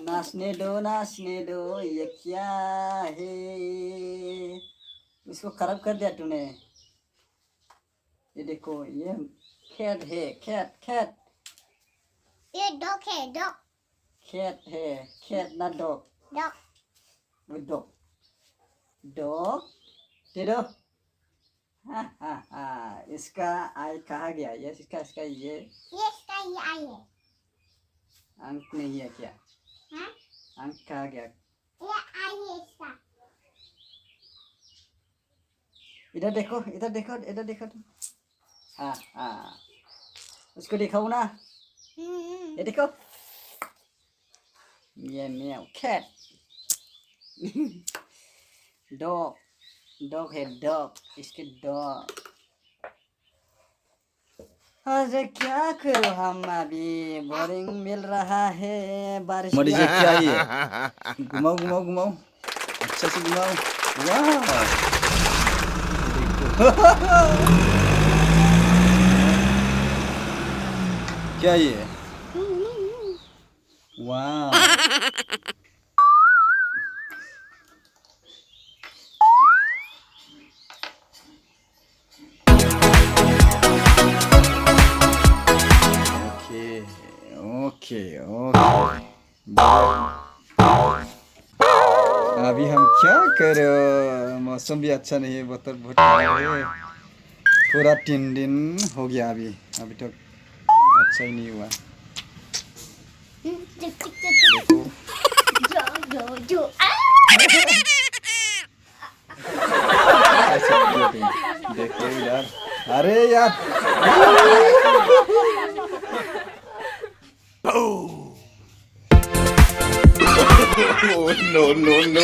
नाचने दो ये क्या है। इसको खराब कर दिया तूने। ये देखो ये कैट है, कैट ये डॉग है, डॉग कैट है, कैट ना डॉग। डॉग डॉग दे दो। इसका आई कहाँ गया? ये इसका ये इसका ये आई है। अंक नहीं है क्या? हाँ? अंक कहाँ गया? ये आई है इसका। इधर देखो तुम। उसको दिखाओ ना। ये देखो ये मेow कैट। डॉग है, डॉग इसके डॉग। अरे क्या करो हम, अभी बोरिंग मिल रहा है बारिश। मरी जे क्या ये? घुमाओ अच्छा से घुमाओ। वाह क्या ये? वाह ओके अभी हम क्या करें? मौसम भी अच्छा नहीं है, बतर बहुत खराब है। पूरा 3 दिन हो गया अभी तक अच्छा ही नहीं हुआ। देखो यार, अरे यार Oh, no. No.